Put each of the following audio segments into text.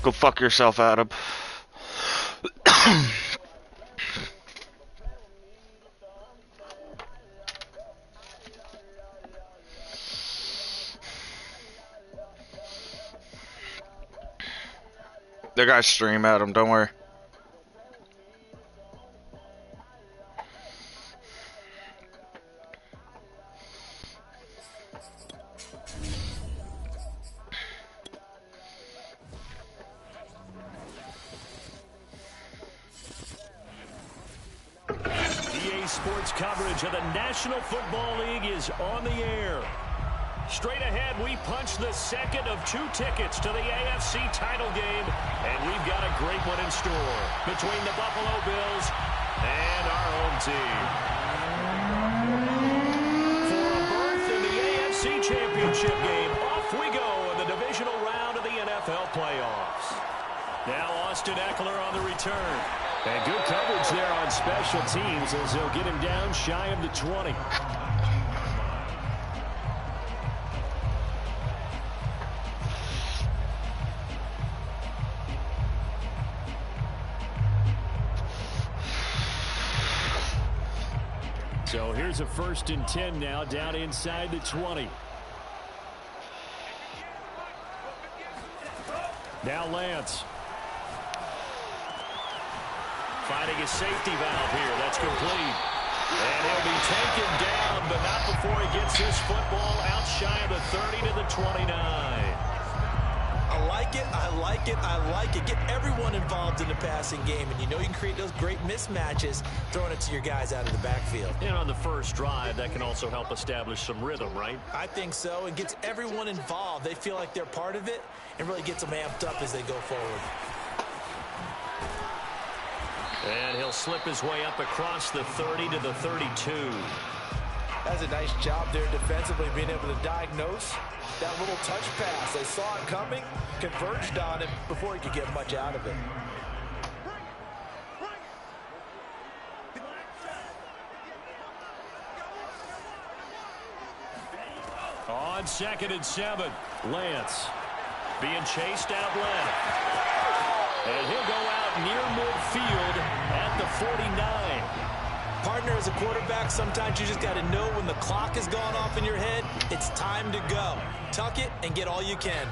Go fuck yourself, Adam. The guys stream at him, don't worry. Sports coverage of the National Football League is on the air. Straight ahead, we punch the second of 2 tickets to the AFC title game, and we've got a great one in store between the Buffalo Bills and our home team. For a berth in the AFC Championship game, off we go in the divisional round of the NFL playoffs. Now Austin Eckler on the return. And good coverage there on special teams as they'll get him down shy of the 20. So here's a 1st and 10 now down inside the 20. Now Lance. Finding a safety valve here. That's complete. And he'll be taken down, but not before he gets this football out shy of the 30 to the 29. I like it. I like it. I like it. Get everyone involved in the passing game, and you know you can create those great mismatches throwing it to your guys out of the backfield. And on the first drive, that can also help establish some rhythm, right? I think so. It gets everyone involved. They feel like they're part of it and really gets them amped up as they go forward. And he'll slip his way up across the 30 to the 32. That's a nice job there defensively, being able to diagnose that little touch pass. They saw it coming, converged on him before he could get much out of it. On 2nd and 7, Lance being chased out left. And he'll go out near midfield at the 49. Partner, as a quarterback, sometimes you just got to know when the clock has gone off in your head, it's time to go. Tuck it and get all you can.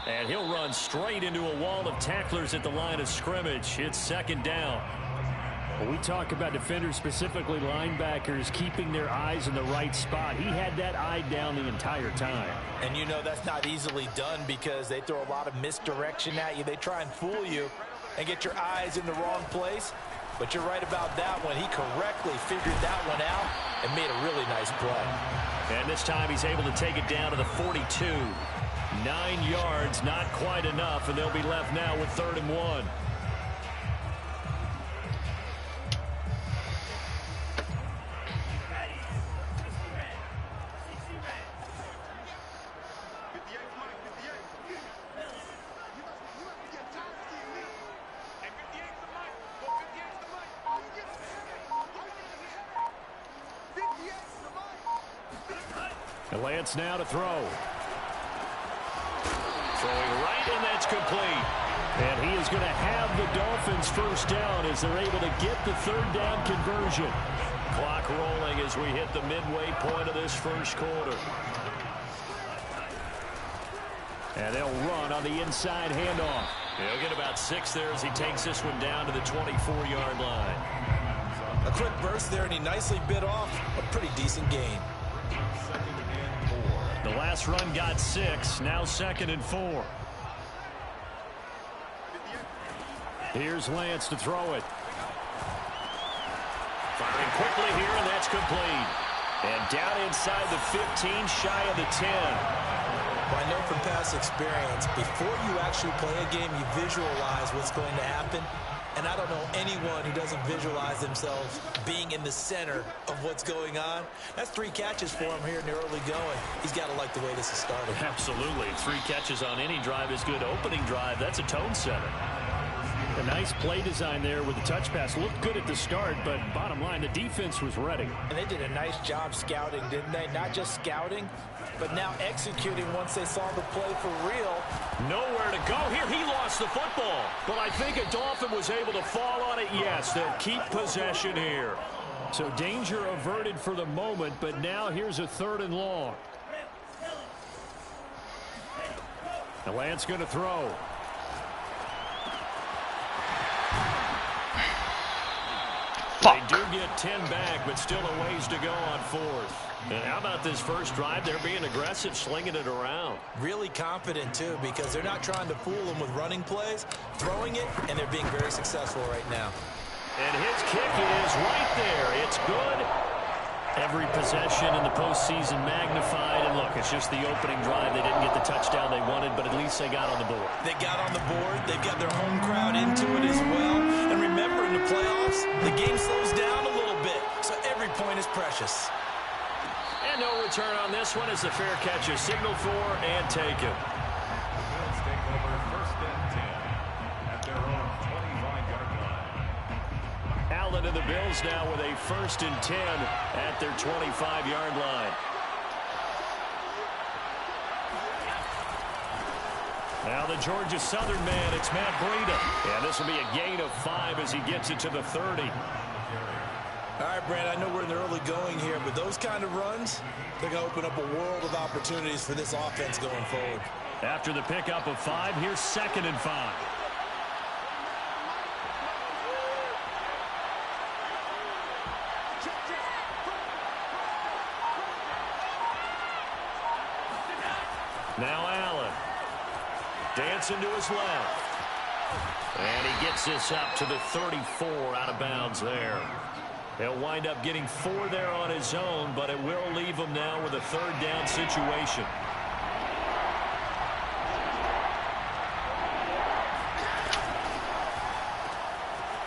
And he'll run straight into a wall of tacklers at the line of scrimmage. It's 2nd down. When we talk about defenders, specifically linebackers, keeping their eyes in the right spot, he had that eye down the entire time. And you know that's not easily done because they throw a lot of misdirection at you. They try and fool you and get your eyes in the wrong place. But you're right about that one. He correctly figured that one out and made a really nice play. And this time he's able to take it down to the 42. 9 yards, not quite enough, and they'll be left now with 3rd and 1. And Lance now to throw. Throwing right, and that's complete. And he is going to have the Dolphins first down as they're able to get the third down conversion. Clock rolling as we hit the midway point of this first quarter. And they'll run on the inside handoff. He'll get about 6 there as he takes this one down to the 24-yard line. A quick burst there, and he nicely bit off a pretty decent gain. The last run got 6, now 2nd and 4. Here's Lance to throw it. Firing quickly here, and that's complete. And down inside the 15, shy of the 10. Well, I know from past experience, before you actually play a game, you visualize what's going to happen. And I don't know anyone who doesn't visualize themselves being in the center of what's going on. That's 3 catches for him here in the early going. He's got to like the way this is started. Absolutely. 3 catches on any drive is good. Opening drive, that's a tone setter. A nice play design there with the touch pass. Looked good at the start, but bottom line, the defense was ready. And they did a nice job scouting, didn't they? Not just scouting, but now executing once they saw the play for real. Nowhere to go here. He lost the football. But I think a Dolphin was able to fall on it. Yes, they'll keep possession here. So danger averted for the moment, but now here's a 3rd and long. The Lance going to throw. Fuck. They do get 10 back, but still a ways to go on 4th. And how about this first drive? They're being aggressive, slinging it around. Really confident, too, because they're not trying to fool them with running plays, throwing it, and they're being very successful right now. And his kick is right there. It's good. Every possession in the postseason magnified. And look, it's just the opening drive. They didn't get the touchdown they wanted, but at least they got on the board. They got on the board. They've got their home crowd into it as well. And remember, in the playoffs, the game slows down a little bit, so every point is precious. And no return on this one as the fair catch is signaled for and taken. Allen and the Bills now with a 1st and 10 at their 25-yard line. Now the Georgia Southern man, it's Matt Breida. And this will be a gain of 5 as he gets it to the 30. All right, Brand, I know we're in the early going here, but those kind of runs, they're going to open up a world of opportunities for this offense going forward. After the pickup of 5, here's 2nd and 5. Now Allen. Dancing to his left. And he gets this up to the 34 out of bounds there. He'll wind up getting 4 there on his own, but it will leave him now with a 3rd down situation.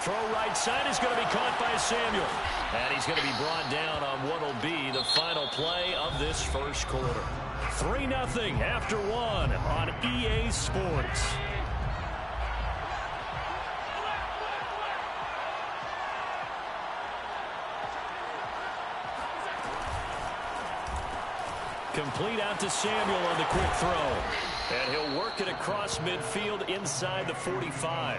Throw right side is going to be caught by Samuel. And he's going to be brought down on what will be the final play of this first quarter. 3-0 after 1 on EA Sports. Complete out to Samuel on the quick throw. And he'll work it across midfield inside the 45.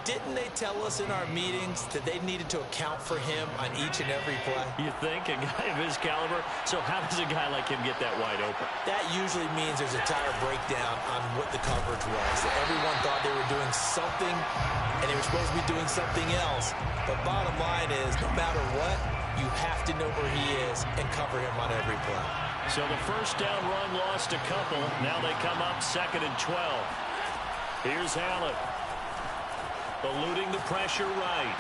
Didn't they tell us in our meetings that they needed to account for him on each and every play? You think? A guy of his caliber? So how does a guy like him get that wide open? That usually means there's a tire breakdown on what the coverage was. That everyone thought they were doing something, and they were supposed to be doing something else. But bottom line is, no matter what, you have to know where he is and cover him on every play. So the first down run lost a couple. Now they come up 2nd and 12. Here's Allen. Eluding the pressure right.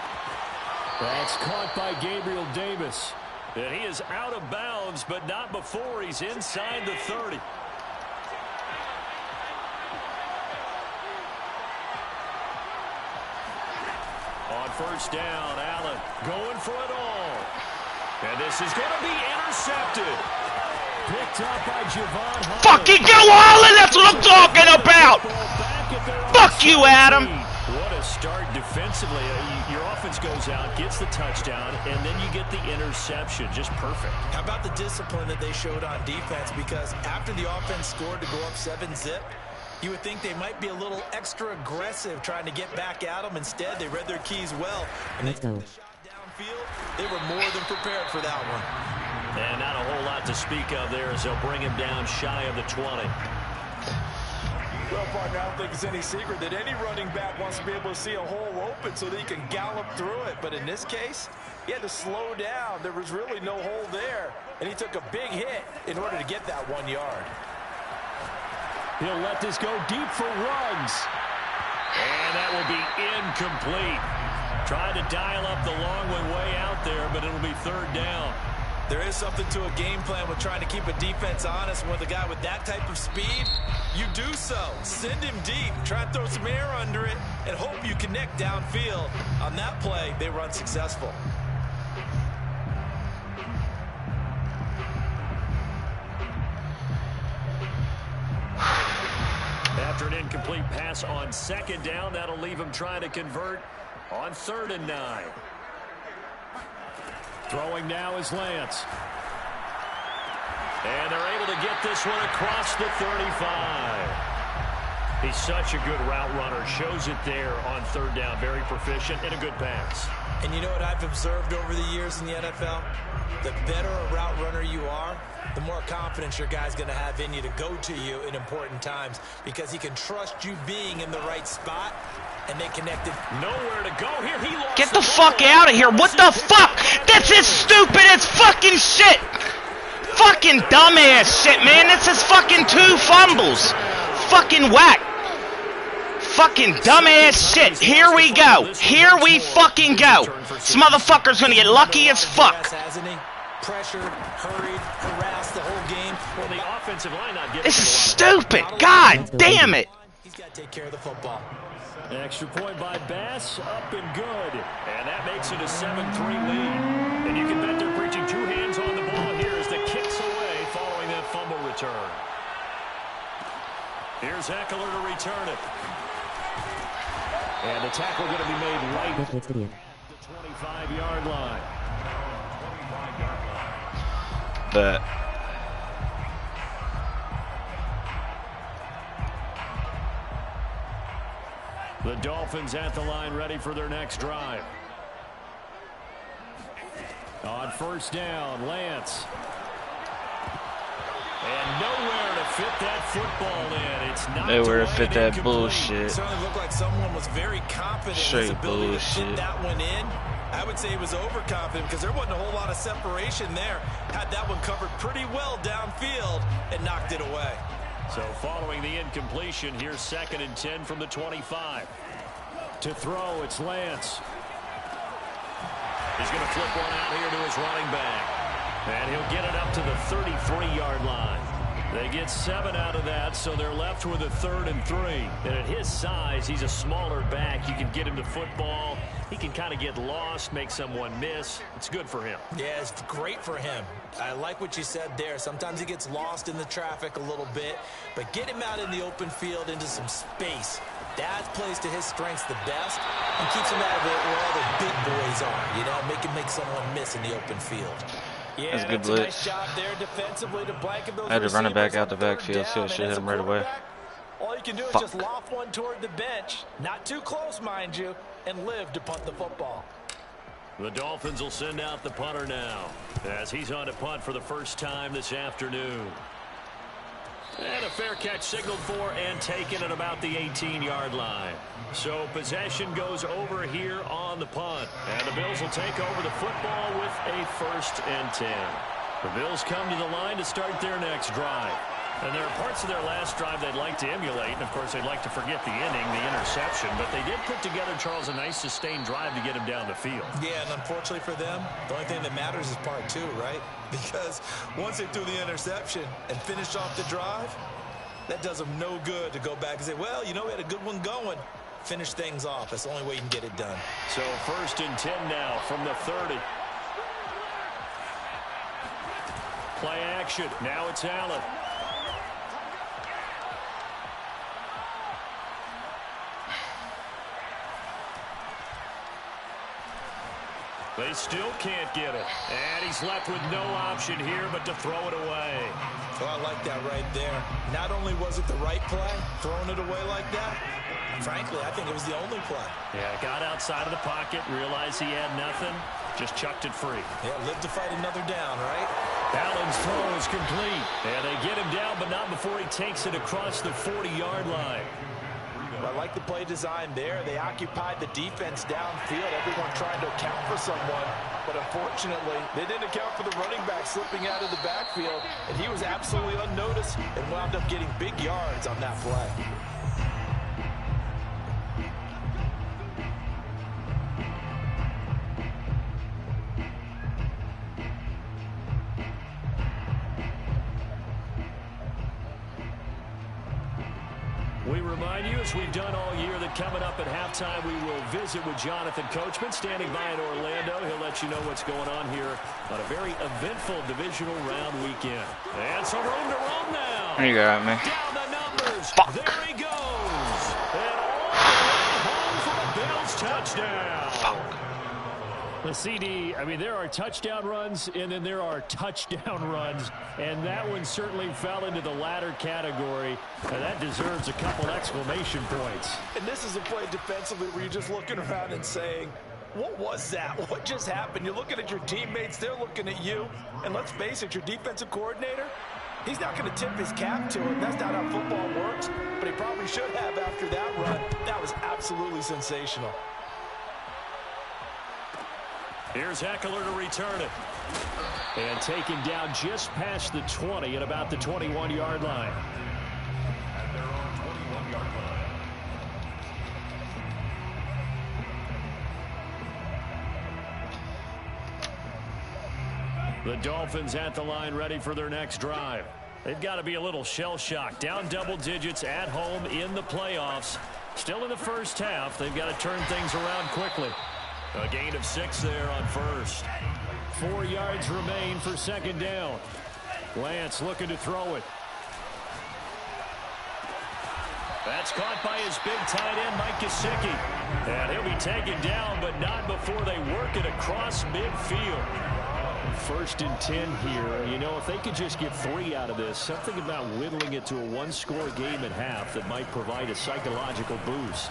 That's caught by Gabriel Davis. And he is out of bounds, but not before he's inside the 30. On first down, Allen going for it all. And this is going to be intercepted. Picked up by Javon Holland. Fucking go Allen! That's what I'm talking about! Fuck you, Adam! What a start defensively. Your offense goes out, gets the touchdown, and then you get the interception. Just perfect. How about the discipline that they showed on defense? Because after the offense scored to go up 7-zip, You would think they might be a little extra aggressive trying to get back at them. Instead, they read their keys well. And Let's go. the shot downfield, they were more than prepared for that one. And not a whole lot to speak of there as they'll bring him down shy of the 20. Well, partner, I don't think it's any secret that any running back wants to be able to see a hole open so that he can gallop through it. But in this case, he had to slow down. There was really no hole there. And he took a big hit in order to get that 1 yard. He'll let this go deep for Ruggs. And that will be incomplete. Tried to dial up the long one way out there, but it'll be third down. There is something to a game plan with trying to keep a defense honest. With a guy with that type of speed, you do so. Send him deep. Try and throw some air under it and hope you connect downfield. On that play, they were unsuccessful. After an incomplete pass on second down, that'll leave him trying to convert on 3rd and 9. Throwing now is Lance. And they're able to get this one across the 35. He's such a good route runner. Shows it there on 3rd down. Very proficient and a good pass. And you know what I've observed over the years in the NFL? The better a route runner you are, the more confidence your guy's going to have in you to go to you in important times because he can trust you being in the right spot, and they connected. Nowhere to go here. He lost Get the fuck out of here. What the fuck? That's as stupid as fucking shit. Fucking dumbass shit, man. This is fucking 2 fumbles. Fucking whack. Fucking dumbass shit. Here we go. Here we fucking go. This motherfucker's gonna get lucky as fuck. Pressured, hurried, harassed the whole game. Well, the offensive line not getting This is stupid. God damn it. He's got to take care of the football. Extra point by Bass, up and good. And that makes it a 7-3 lead. And you can bet they're preaching 2 hands on the ball here as the kick's away following that fumble return. Here's Eckler to return it. And the tackle going to be made right at the 25-yard line. But the Dolphins at the line, ready for their next drive. On 1st down, Lance. And nowhere to fit that football in. It's not nowhere to fit that bullshit. It certainly looked like someone was very confident in his ability to fit that one in. I would say he was overconfident because there wasn't a whole lot of separation there. Had that one covered pretty well downfield and knocked it away. So following the incompletion, here's 2nd and 10 from the 25. To throw, it's Lance. He's going to flip one out here to his running back. And he'll get it up to the 33-yard line. They get 7 out of that, so they're left with a 3rd and 3. And at his size, he's a smaller back. You can get him to football. He can kind of get lost, make someone miss. It's good for him. Yeah, it's great for him. I like what you said there. Sometimes he gets lost in the traffic a little bit, but get him out in the open field into some space. That plays to his strengths the best and keeps him out of it where all the big boys are. You know, make someone miss in the open field. Yeah, that's a good blitz. Nice job there defensively to blanket those I had to run it back receivers out the backfield, so it should hit him right away. All you can do is Fuck. just loft one toward the bench, not too close, mind you, and live to punt the football. The Dolphins will send out the punter now as he's on to punt for the first time this afternoon. And a fair catch signaled for and taken at about the 18-yard line. So possession goes over here on the punt. And the Bills will take over the football with a 1st and 10. The Bills come to the line to start their next drive. And there are parts of their last drive they'd like to emulate. And, of course, they'd like to forget the inning, the interception. But they did put together, Charles, a nice sustained drive to get him down the field. Yeah, and unfortunately for them, the only thing that matters is part 2, right? Because once they threw the interception and finished off the drive, that does them no good to go back and say, well, you know, we had a good one going. Finish things off. That's the only way you can get it done. So 1st and 10 now from the 30. Play action. Now it's Allen. They still can't get it. And he's left with no option here but to throw it away. Well, I like that right there. Not only was it the right play, throwing it away like that, frankly, I think it was the only play. Yeah, got outside of the pocket, realized he had nothing, just chucked it free. Yeah, live to fight another down, right? Allen's throw is complete. And they get him down, but not before he takes it across the 40-yard line. I like the play design there. They occupied the defense downfield, everyone trying to account for someone. But unfortunately, they didn't account for the running back slipping out of the backfield. And he was absolutely unnoticed and wound up getting big yards on that play. We remind you, as we've done all year, that coming up at halftime, we will visit with Jonathan Coachman, standing by in Orlando. He'll let you know what's going on here on a very eventful divisional round weekend. And some room to roam now. There you go, man. Down the numbers. Fuck. There he goes. And all the way home for a Bills touchdown. Fuck. The CD, I mean, there are touchdown runs, and then there are touchdown runs, and that one certainly fell into the latter category, and that deserves a couple exclamation points. And this is a play defensively where you're just looking around and saying, what was that? What just happened? You're looking at your teammates, they're looking at you, and let's face it, your defensive coordinator, he's not going to tip his cap to him. That's not how football works, but he probably should have after that run. That was absolutely sensational. Here's Eckler to return it. And taken down just past the 20 at about the 21-yard line. The Dolphins at the line, ready for their next drive. They've got to be a little shell-shocked. Down double digits at home in the playoffs. Still in the first half. They've got to turn things around quickly. A gain of 6 there on first. 4 yards remain for second down. Lance looking to throw it. That's caught by his big tight end, Mike Gesicki. And he'll be taken down, but not before they work it across midfield. 1st and 10 here. You know, if they could just get 3 out of this, something about whittling it to a one-score game at half that might provide a psychological boost.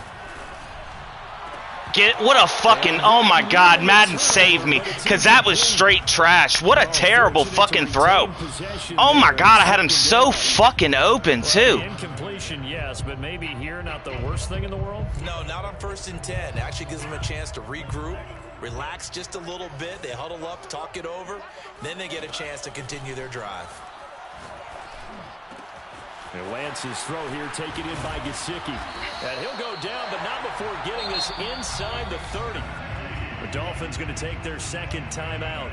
What a fucking, oh my God, Madden saved me, because that was straight trash. What a terrible fucking throw. Oh my God, I had him so fucking open too. Incompletion, yes, but maybe here not the worst thing in the world? No, not on 1st and 10. It actually gives them a chance to regroup, relax just a little bit. They huddle up, talk it over, then they get a chance to continue their drive. And Lance's throw here taken in by Gesicki. And he'll go down, but not before getting us inside the 30. The Dolphins going to take their second timeout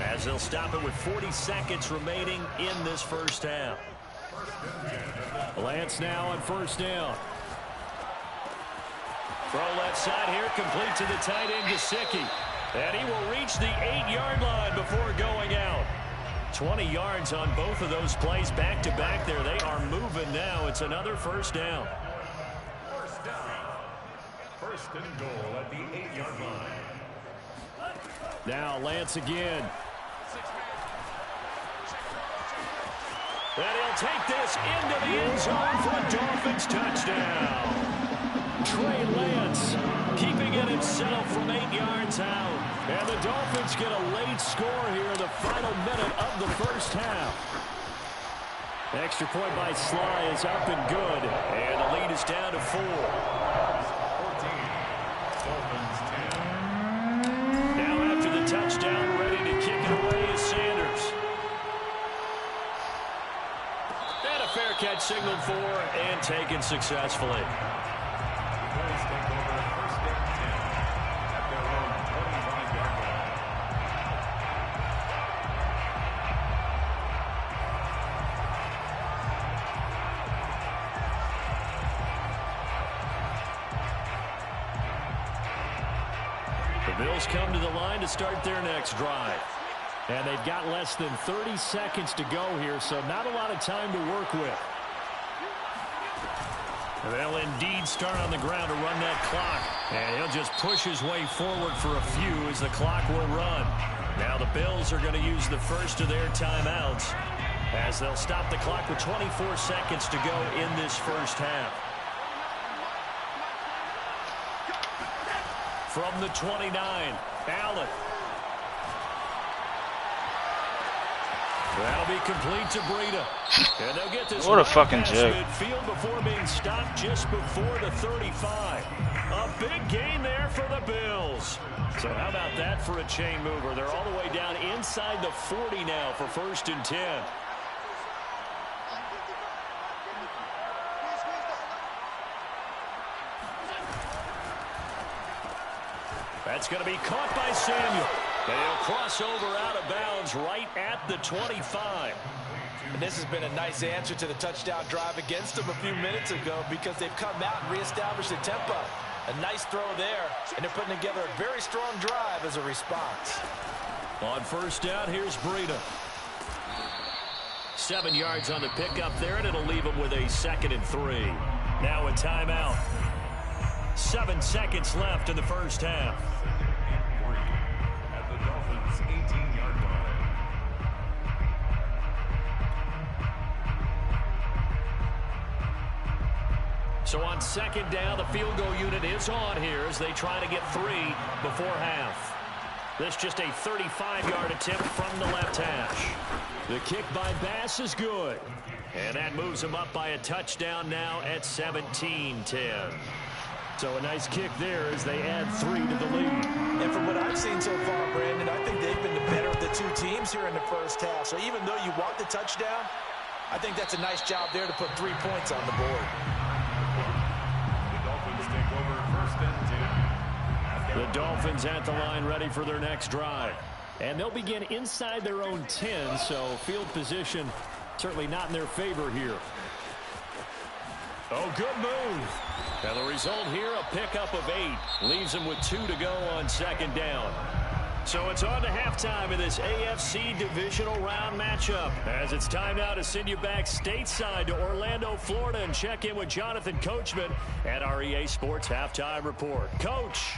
as they'll stop it with 40 seconds remaining in this first half. Lance now on 1st down. Throw left side here, complete to the tight end, Gesicki. And he will reach the 8-yard line before going out. 20 yards on both of those plays back-to-back there. They are moving now. It's another 1st down. 1st and goal at the 8-yard line. Now Lance again. And he'll take this into the end zone for a Dolphins touchdown. Trey Lance keeping it himself from 8 yards out. And the Dolphins get a late score here in the final minute of the first half. Extra point by Sly is up and good. And the lead is down to 4. 14. Dolphins 10. Now after the touchdown, ready to kick it away is Sanders. And a fair catch signaled for and taken successfully. Bills take over 1st and 10 at their own 25-yard line. The Bills come to the line to start their next drive. And they've got less than 30 seconds to go here, so not a lot of time to work with. They'll indeed start on the ground to run that clock. And he'll just push his way forward for a few as the clock will run. Now the Bills are going to use the first of their timeouts as they'll stop the clock with 24 seconds to go in this first half. From the 29, Allen. That'll be complete to Breida. And they'll get this what a fucking joke. Midfield before being stopped just before the 35. A big gain there for the Bills. So how about that for a chain mover? They're all the way down inside the 40 now for 1st and 10. That's going to be caught by Samuel. And he'll cross over out of bounds right at the 25. And this has been a nice answer to the touchdown drive against them a few minutes ago because they've come out and reestablished the tempo. A nice throw there, and they're putting together a very strong drive as a response. On 1st down, here's Breida. 7 yards on the pickup there, and it'll leave him with a 2nd and 3. Now a timeout. 7 seconds left in the first half. At the Dolphins' 18-yard line. So on 2nd down, the field goal unit is on here as they try to get 3 before half. This just a 35-yard attempt from the left hash. The kick by Bass is good. And that moves him up by a touchdown now at 17-10. So a nice kick there as they add 3 to the lead. And from what I've seen so far, Brandon, I think they've been the better of the two teams here in the first half. So even though you want the touchdown, I think that's a nice job there to put 3 points on the board. The Dolphins take over 1st and 10. The Dolphins at the line ready for their next drive. And they'll begin inside their own 10, so field position certainly not in their favor here. Oh, good move. And the result here, a pickup of 8. Leaves them with 2 to go on 2nd down. So it's on to halftime in this AFC divisional round matchup. As it's time now to send you back stateside to Orlando, Florida, and check in with Jonathan Coachman at our EA Sports Halftime Report. Coach.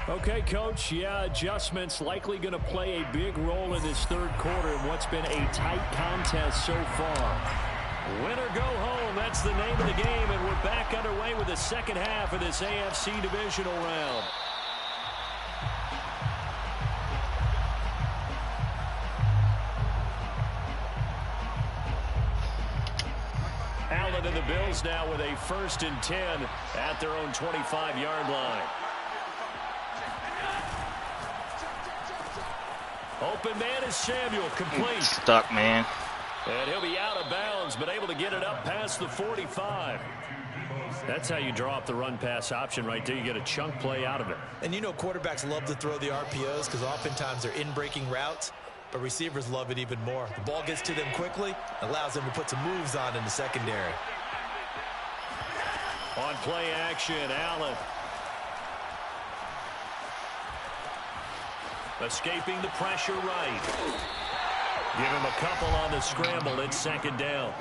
Okay, Coach, yeah, adjustments likely going to play a big role in this 3rd quarter in what's been a tight contest so far. Win or go home, that's the name of the game, and we're back underway with the 2nd half of this AFC divisional round. Allen and the Bills now with a 1st and 10 at their own 25-yard line. Open man is Samuel, complete. Stuck, man. And he'll be out of bounds, but able to get it up past the 45. That's how you draw up the run-pass option right there. You get a chunk play out of it. And you know quarterbacks love to throw the RPOs because oftentimes they're in-breaking routes, but receivers love it even more. The ball gets to them quickly, allows them to put some moves on in the secondary. On play action, Allen. Escaping the pressure right. Give him a couple on the scramble. It's 2nd down.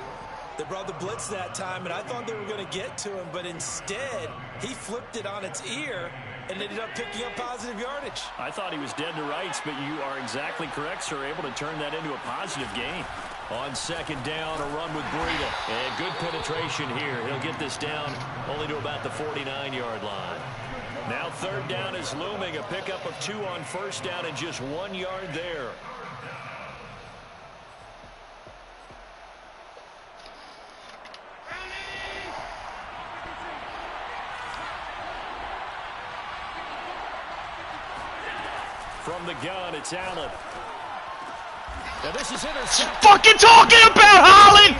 They brought the blitz that time, and I thought they were going to get to him, but instead, he flipped it on its ear and ended up picking up positive yardage. I thought he was dead to rights, but you are exactly correct, sir. Able to turn that into a positive gain. On 2nd down, a run with Breida. And good penetration here. He'll get this down only to about the 49-yard line. Now 3rd down is looming. A pickup of 2 on 1st down and just 1 yard there. From the gun, it's Allen. Now this is intercepted. Fucking talking about Holland!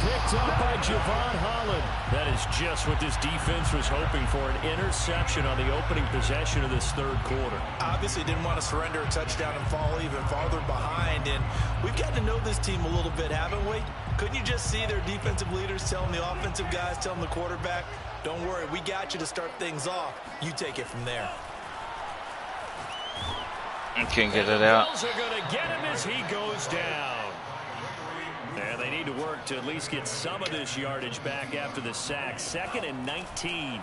Picked up by Javon Holland. That is just what this defense was hoping for, an interception on the opening possession of this 3rd quarter. Obviously didn't want to surrender a touchdown and fall even farther behind, and we've gotten to know this team a little bit, haven't we? Couldn't you just see their defensive leaders telling the offensive guys, telling the quarterback, don't worry, we got you to start things off. You take it from there. I can't get it out. The Bills are going to get him as he goes down. They need to work to at least get some of this yardage back after the sack. 2nd and 19.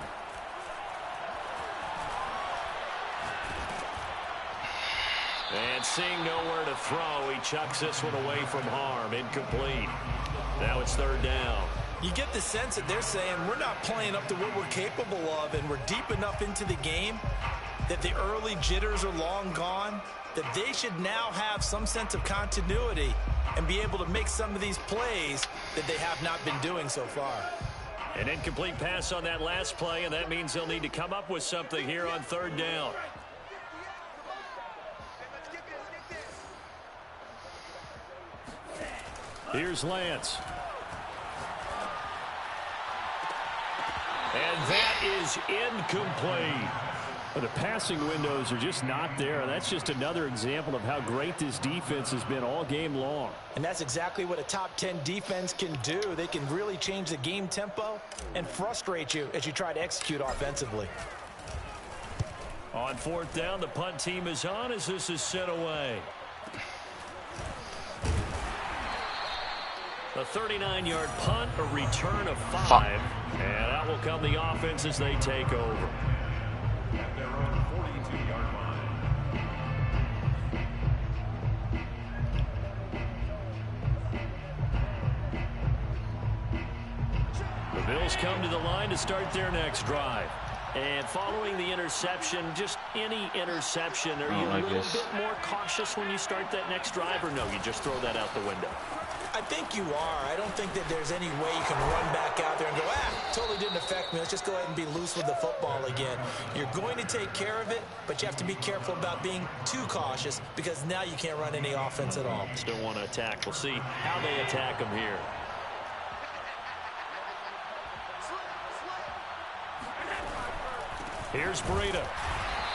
And seeing nowhere to throw, he chucks this one away from harm. Incomplete. Now it's 3rd down. You get the sense that they're saying we're not playing up to what we're capable of, and we're deep enough into the game that the early jitters are long gone, that they should now have some sense of continuity and be able to make some of these plays that they have not been doing so far. An incomplete pass on that last play, and that means they'll need to come up with something here on 3rd down. Here's Lance. And that is incomplete. But the passing windows are just not there. That's just another example of how great this defense has been all game long. And that's exactly what a top 10 defense can do. They can really change the game tempo and frustrate you as you try to execute offensively. On 4th down, the punt team is on as this is sent away. A 39-yard punt, a return of 5. And out will come the offense as they take over. At their own 42-yard line. The Bills come to the line to start their next drive. And following the interception, just any interception, are you a little bit more cautious when you start that next drive, or no, you just throw that out the window? I think you are. I don't think that there's any way you can run back out there and go, totally didn't affect me. Let's just go ahead and be loose with the football again. You're going to take care of it, but you have to be careful about being too cautious because now you can't run any offense at all. Still want to attack. We'll see how they attack them here. Here's Breida.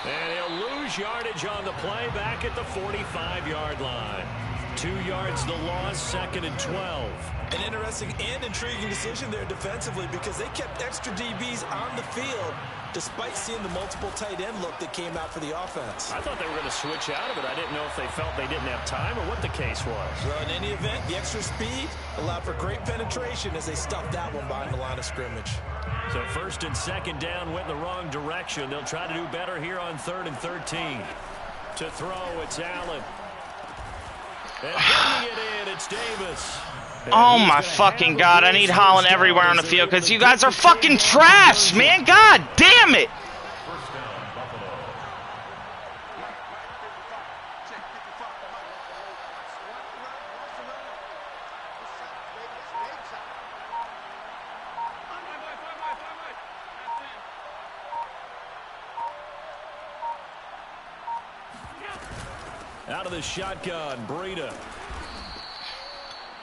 And he'll lose yardage on the play back at the 45-yard line. 2 yards the loss, 2nd and 12. An interesting and intriguing decision there defensively because they kept extra DBs on the field despite seeing the multiple tight end look that came out for the offense. I thought they were going to switch out of it. I didn't know if they felt they didn't have time or what the case was. Well, in any event, the extra speed allowed for great penetration as they stuffed that one behind the line of scrimmage. So 1st and 2nd down went in the wrong direction. They'll try to do better here on 3rd and 13. To throw, it's Allen. And bringing it in, it's Davis. Oh my fucking God, I need Holland everywhere on the field because you guys are fucking trash, man. God damn it. First down, Buffalo. Out of the shotgun, Breida.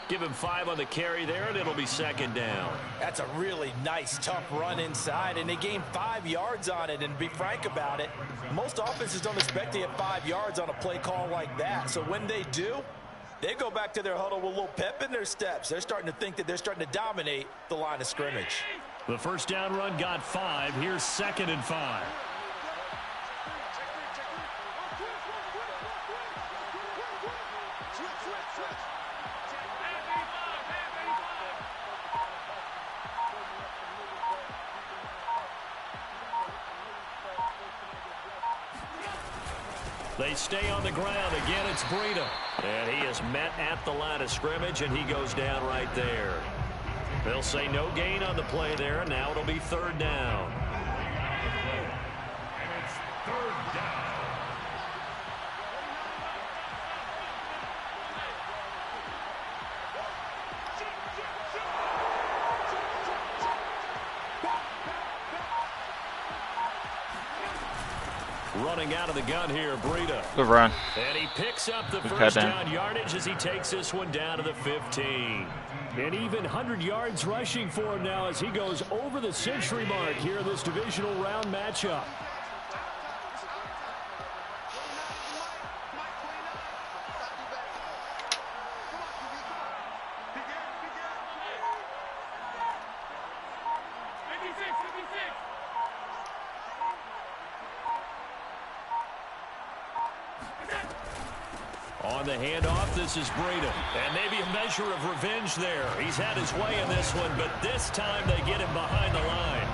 Give him 5 on the carry there, and it'll be 2nd down. That's a really nice, tough run inside, and they gained 5 yards on it. And to be frank about it, most offenses don't expect to get 5 yards on a play call like that. So when they do, they go back to their huddle with a little pep in their steps. They're starting to think that they're starting to dominate the line of scrimmage. The first down run got 5. Here's 2nd and 5. They stay on the ground. Again, it's Breida. And he is met at the line of scrimmage, and he goes down right there. They'll say no gain on the play there. Now it'll be 3rd down. And it's 3rd down. Running out of the gun here, Breida. Good run. And he picks up the first down yardage as he takes this one down to the 15. And even 100 yards rushing for him now as he goes over the century mark here in this divisional round matchup. On on the handoff. This is Breida. And maybe a measure of revenge there. He's had his way in this one, but this time they get him behind the line.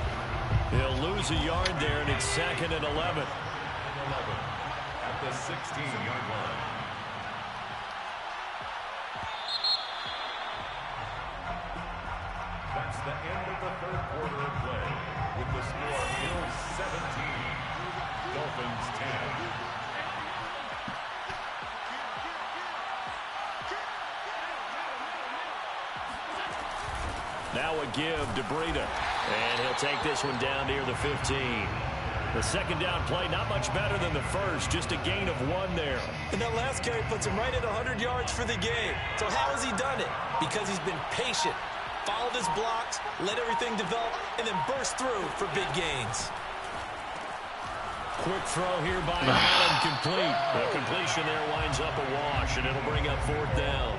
He'll lose a yard there, and it's 2nd and 11. At the 16-yard line. That's the end of the third quarter of play, with the score Bills 17, Dolphins 10. Now a give to Breida, and he'll take this one down near the 15. The second down play, not much better than the first, just a gain of 1 there. And that last carry puts him right at 100 yards for the game. So how has he done it? Because he's been patient, followed his blocks, let everything develop, and then burst through for big gains. Quick throw here by Allen, complete. The completion there winds up a wash, and it'll bring up 4th down.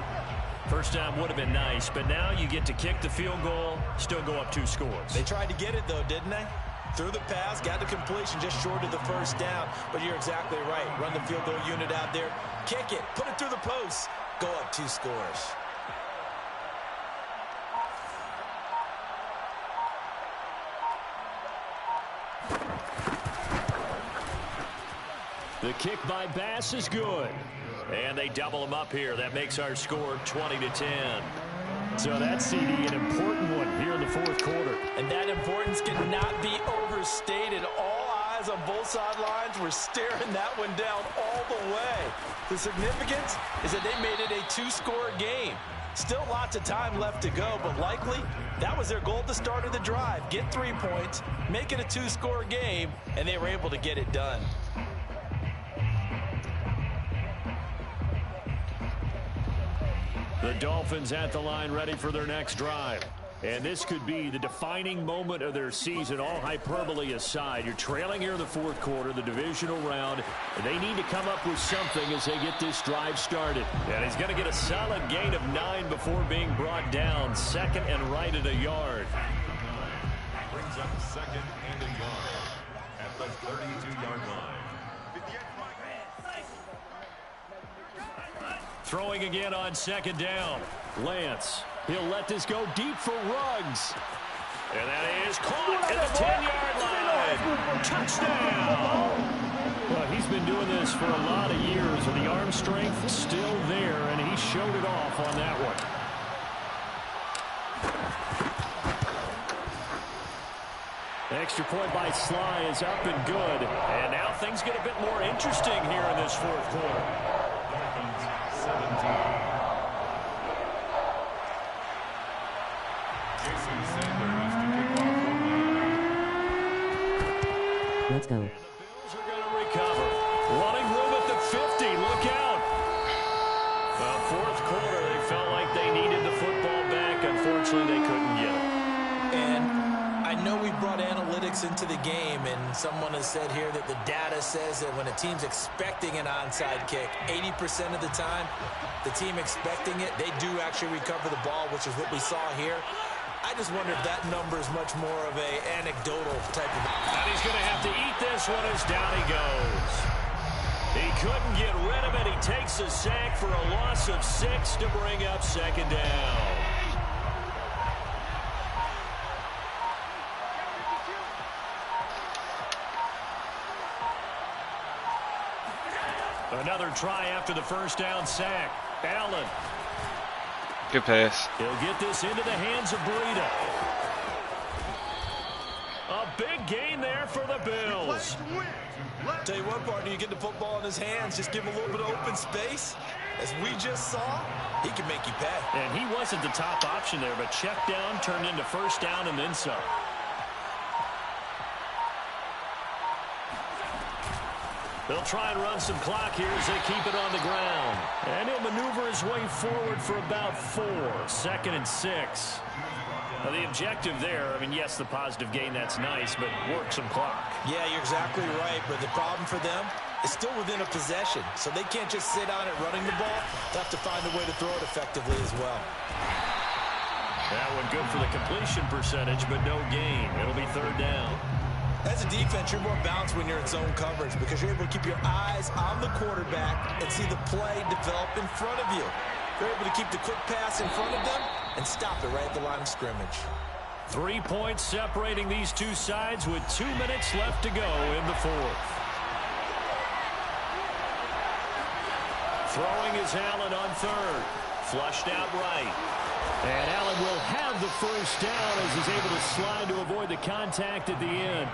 First down would have been nice, but now you get to kick the field goal, still go up 2 scores. They tried to get it, though, didn't they? Threw the pass, got the completion just short of the first down. But you're exactly right. Run the field goal unit out there. Kick it. Put it through the post. Go up 2 scores. The kick by Bass is good. And they double him up here. That makes our score 20-10. So that's, CD, an important one here in the 4th quarter. And that importance cannot be overstated. All eyes on both sidelines were staring that one down all the way. The significance is that they made it a 2-score game. Still lots of time left to go, but likely that was their goal at the start of the drive. Get 3 points, make it a 2-score game, and they were able to get it done. The Dolphins at the line ready for their next drive. And this could be the defining moment of their season, all hyperbole aside. You're trailing here in the 4th quarter, the divisional round. And they need to come up with something as they get this drive started. And he's going to get a solid gain of 9 before being brought down. 2nd and right at a yard. Brings up 2nd and a yard at the 32-yard line. Throwing again on 2nd down. Lance, he'll let this go deep for Ruggs. And that is caught at the 10-yard line. Touchdown! Well, he's been doing this for a lot of years, and the arm strength still there, and he showed it off on that one. Extra point by Sly is up and good. And now things get a bit more interesting here in this 4th quarter. 17. Jason Sanders to kick off for Let's go. And the Bills are going to recover. Wanting room at the 50. Look out. The 4th quarter, they felt like they needed the football back. Unfortunately, they couldn't get it. And I know we brought analytics into the game, and someone has said here that the data says that when a team's expecting an onside kick, 80% of the time, the team expecting it, they do actually recover the ball, which is what we saw here. I just wonder if that number is much more of a anecdotal type of... And he's going to have to eat this one as down he goes. He couldn't get rid of it. He takes a sack for a loss of 6 to bring up 2nd down. Another try after the first down sack. Allen. Good pass. He'll get this into the hands of Breida. A big gain there for the Bills. Tell you what, partner, you get the football in his hands, just give him a little bit of open space. As we just saw, he can make you pay. And he wasn't the top option there, but check down turned into first down and then some. They'll try and run some clock here as they keep it on the ground. And he'll maneuver his way forward for about 4. 2nd and 6. Now the objective there, I mean, yes, the positive gain, that's nice, but work some clock. Yeah, you're exactly right, but the problem for them is still within a possession, so they can't just sit on it running the ball. They have to find a way to throw it effectively as well. That one good for the completion percentage, but no gain. It'll be 3rd down. As a defense, you're more balanced when you're in zone coverage because you're able to keep your eyes on the quarterback and see the play develop in front of you. You're able to keep the quick pass in front of them and stop it right at the line of scrimmage. 3 points separating these two sides with 2 minutes left to go in the fourth. Throwing is Allen on third. Flushed out right. And Allen will have the first down as he's able to slide to avoid the contact at the end.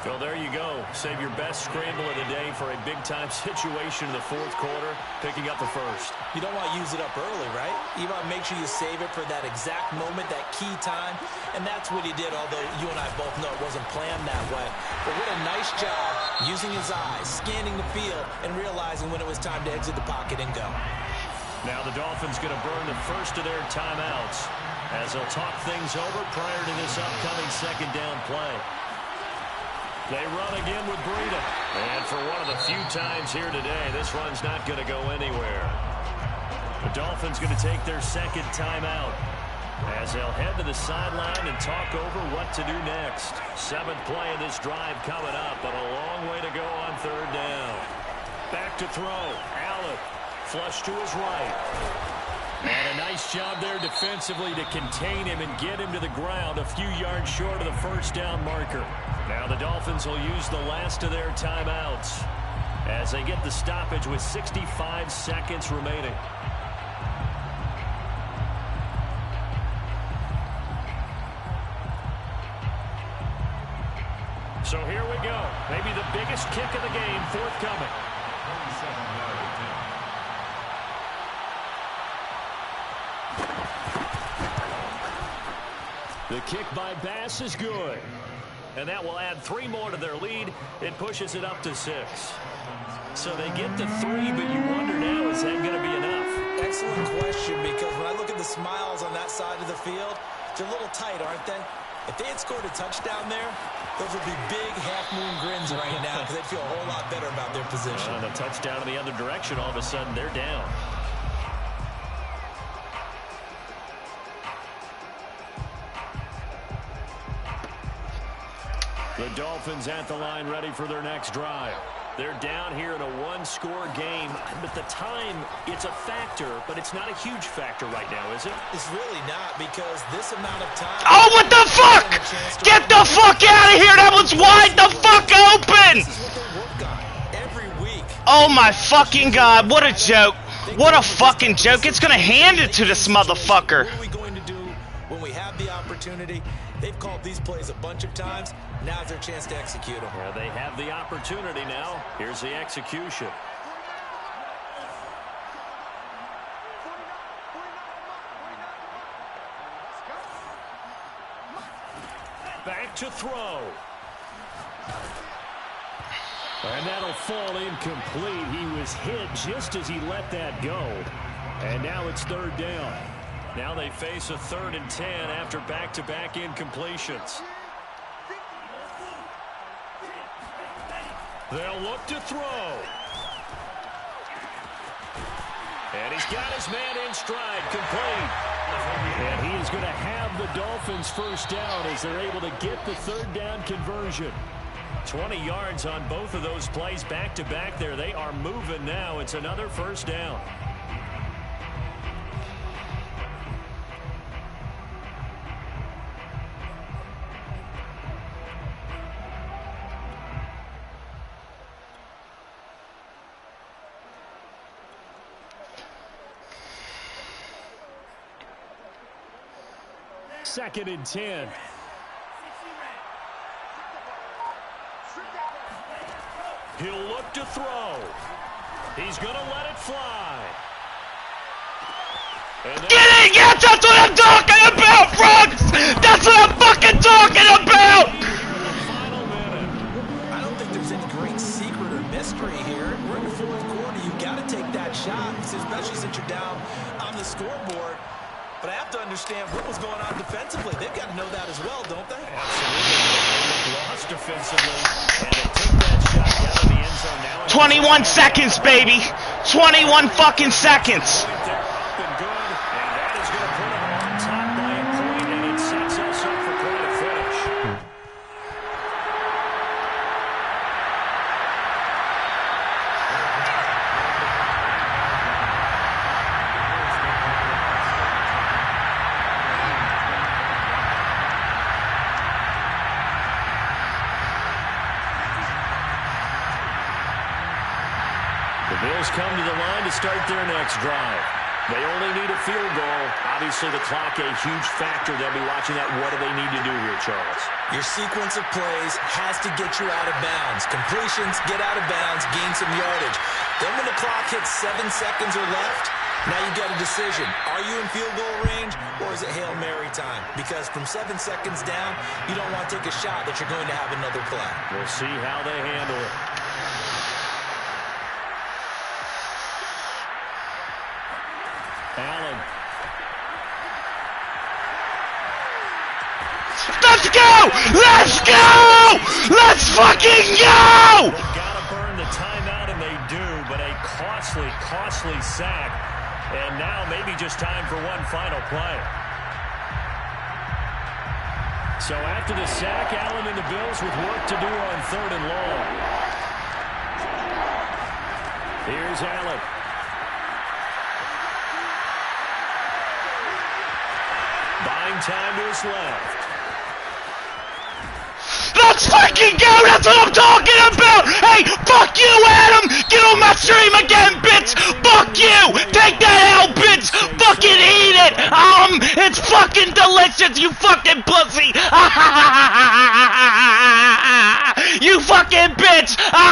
Phil, there you go. Save your best scramble of the day for a big-time situation in the fourth quarter, picking up the first. You don't want to use it up early, right? You want to make sure you save it for that exact moment, that key time. And that's what he did, although you and I both know it wasn't planned that way. But what a nice job using his eyes, scanning the field, and realizing when it was time to exit the pocket and go. Now the Dolphins going to burn the first of their timeouts as they'll talk things over prior to this upcoming second down play. They run again with Breida. And for one of the few times here today, this run's not going to go anywhere. The Dolphins going to take their second timeout as they'll head to the sideline and talk over what to do next. 7th play of this drive coming up, but a long way to go on third down. Back to throw. Allen. Flush to his right. And a nice job there defensively to contain him and get him to the ground a few yards short of the first down marker. Now the Dolphins will use the last of their timeouts as they get the stoppage with 65 seconds remaining. So here we go. Maybe the biggest kick of the game forthcoming. The kick by Bass is good. And that will add 3 more to their lead. It pushes it up to 6. So they get to 3, but you wonder now, is that going to be enough? Excellent question, because when I look at the smiles on that side of the field, they're a little tight, aren't they? If they had scored a touchdown there, those would be big half-moon grins right now because they'd feel a whole lot better about their position. And a touchdown in the other direction, all of a sudden they're down. The Dolphins at the line ready for their next drive. They're down here in a one-score game, but the time, it's a factor, but it's not a huge factor right now, is it? It's really not, because this amount of time... Oh, what the fuck? Get the fuck out of here! That was wide the fuck open! This is what they work on every week. Oh my fucking god, what a joke. What a fucking joke. It's gonna hand it to this motherfucker. What are we going to do when we have the opportunity? They've called these plays a bunch of times. Now's their chance to execute them. Yeah, they have the opportunity now. Here's the execution. Back to throw. And that'll fall incomplete. He was hit just as he let that go. And now it's third down. Now they face a 3rd and 10 after back-to-back incompletions. They'll look to throw. And he's got his man in stride, complete. And he is going to have the Dolphins first down as they're able to get the 3rd down conversion. 20 yards on both of those plays back-to-back there. They are moving now. It's another first down. Second and 10. He'll look to throw. He's going to let it fly. Get it! Yes, that's what I'm talking about, Brooks! That's what I'm fucking talking about! Final minute. I don't think there's any great secret or mystery here. We're in the fourth quarter. You've got to take that shot, especially since you're down on the scoreboard. But I have to understand what was going on defensively. They've got to know that as well, don't they? Absolutely. They looked lost defensively, and they took that shot down in the end zone now. 21 seconds, baby! 21 fucking seconds! They're up and good, and that is going to put them on top by a point, and it sets us up for quite a finish. Bills come to the line to start their next drive. They only need a field goal. Obviously, the clock a huge factor. They'll be watching that. What do they need to do here, Charles? Your sequence of plays has to get you out of bounds. Completions, get out of bounds, gain some yardage. Then when the clock hits 7 seconds or left, now you've got a decision. Are you in field goal range, or is it Hail Mary time? Because from 7 seconds down, you don't want to take a shot that you're going to have another play. We'll see how they handle it. Allen. Let's go! Let's go! Let's fucking go! They've got to burn the timeout, and they do, but a costly, costly sack. And now maybe just time for one final play. So after the sack, Allen and the Bills with work to do on 3rd and long. Here's Allen. Buying time to his left. Let's fucking go! That's what I'm talking about! Hey, fuck you, Adam! Get on my stream again, bitch! Fuck you! Take that out, bitch! Fucking eat it! It's fucking delicious, you fucking pussy! You fucking bitch!